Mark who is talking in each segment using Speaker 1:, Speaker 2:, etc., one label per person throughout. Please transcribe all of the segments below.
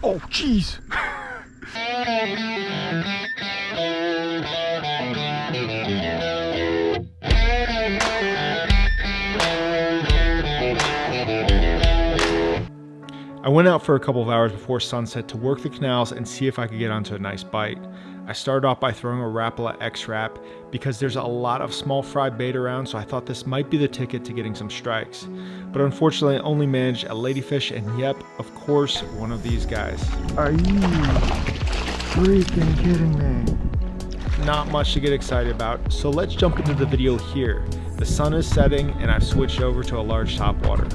Speaker 1: Oh, jeez. I went out for a couple of hours before sunset to work the canals and see if I could get onto a nice bite. I started off by throwing a Rapala X-Wrap because there's a lot of small fry bait around, so I thought this might be the ticket to getting some strikes. But unfortunately I only managed a ladyfish, and yep, of course, one of these guys. Are you freaking kidding me? Not much to get excited about, so let's jump into the video here. The sun is setting and I've switched over to a large topwater.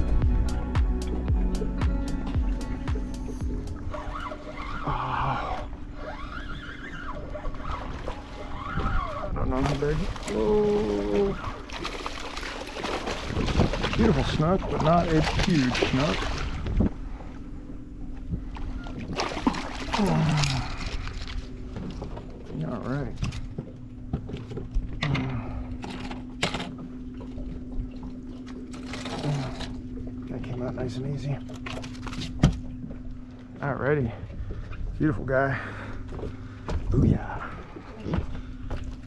Speaker 1: Big. Oh. Beautiful snook, but not a huge snook. All right. That came out nice and easy. Alrighty. Beautiful guy. Booyah.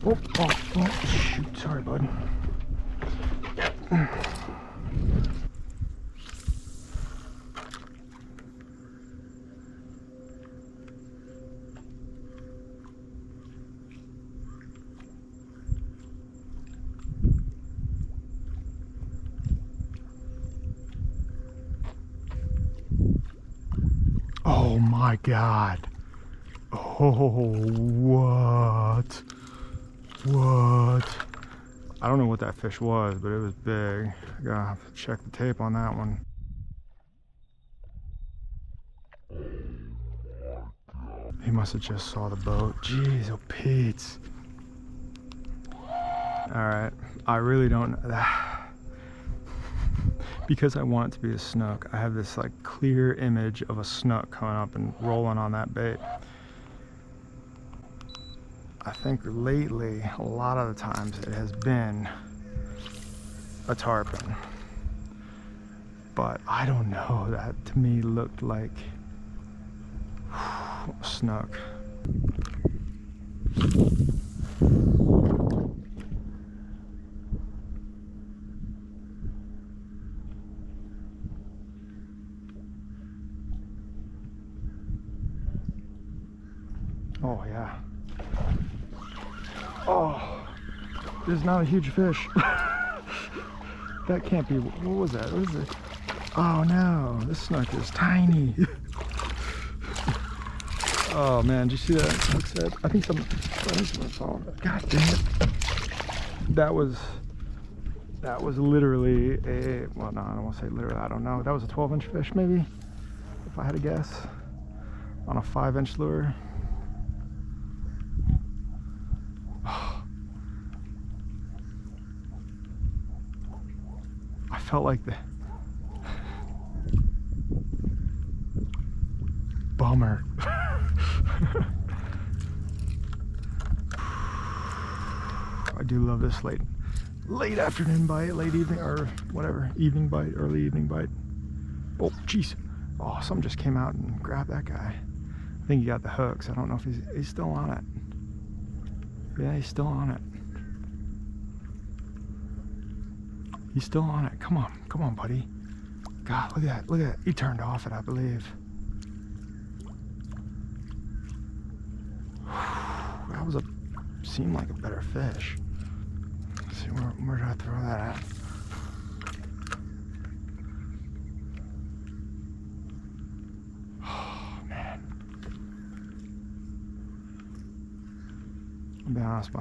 Speaker 1: Oh, shoot, sorry, bud. Oh my God. Oh, what? What? I don't know what that fish was, but it was big. I gotta have to check the tape on that one. He must have just saw the boat. Jeez, oh Pete. Alright, I really don't know. Because I want it to be a snook, I have this like clear image of a snook coming up and rolling on that bait. I think lately, a lot of the times, it has been a tarpon. But I don't know, that to me looked like a snook. Oh yeah. Oh, this is not a huge fish. That can't be. What was that? What is it? Oh no, this snook is tiny. Oh man, did you see that hook set? I think someone saw it. God damn it. That was literally a, well no, I don't want to say literally, I don't know. That was a 12-inch fish maybe, if I had to guess, on a 5-inch lure. I felt like the bummer. I do love this late afternoon bite, late evening, or whatever, evening bite, early evening bite. Oh jeez. Oh, something just came out and grabbed that guy. I think he got the hooks. I don't know if he's still on it. Yeah, he's still on it. He's still on it. Come on, buddy. God, look at that. He turned off it, I believe. That was seemed like a better fish. Let's see, where did I throw that at? Oh man. I'll be honest,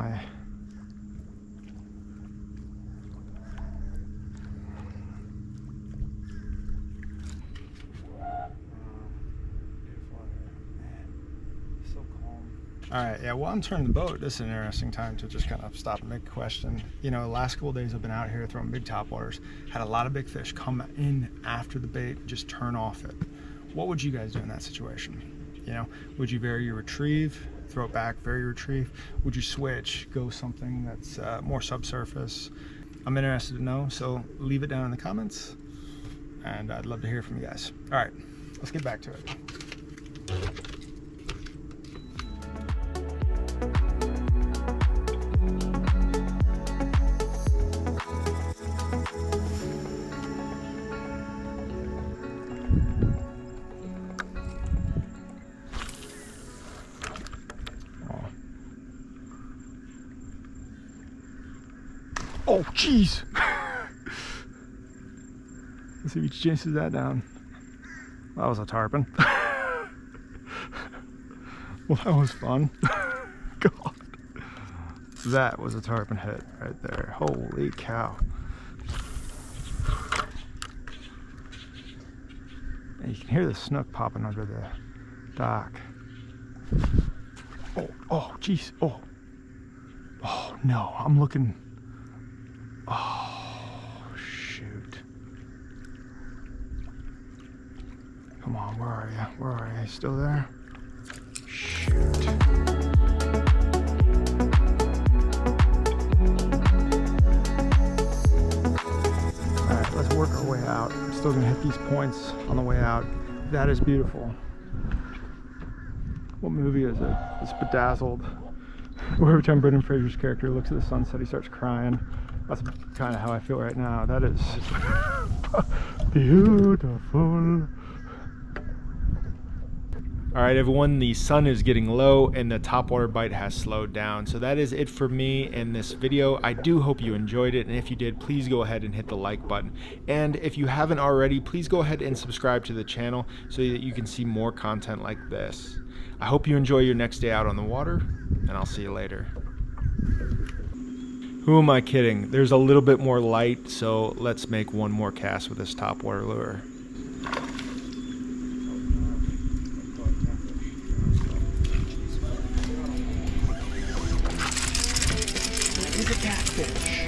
Speaker 1: Alright, yeah, well, I'm turning the boat. This is an interesting time to just kind of stop and make a question. You know, the last couple of days I've been out here throwing big topwaters, had a lot of big fish come in after the bait, just turn off it. What would you guys do in that situation? You know, would you vary your retrieve, throw it back, vary your retrieve? Would you switch, go something that's more subsurface? I'm interested to know, so leave it down in the comments, and I'd love to hear from you guys. Alright, let's get back to it. Oh, jeez. Let's see if he chases that down. That was a tarpon. Well, that was fun. God. That was a tarpon hit right there. Holy cow. And you can hear the snook popping under the dock. Oh, jeez. Oh, no. I'm looking. Oh, shoot. Come on, where are you? Where are you? Still there? Shoot. Alright, let's work our way out. I'm still gonna hit these points on the way out. That is beautiful. What movie is it? It's Bedazzled. Where every time Brendan Fraser's character looks at the sunset, he starts crying. That's kind of how I feel right now. That is beautiful. All right, everyone, the sun is getting low and the topwater bite has slowed down. So that is it for me in this video. I do hope you enjoyed it. And if you did, please go ahead and hit the like button. And if you haven't already, please go ahead and subscribe to the channel so that you can see more content like this. I hope you enjoy your next day out on the water, and I'll see you later. Who am I kidding? There's a little bit more light, so let's make one more cast with this topwater lure. He's a catfish.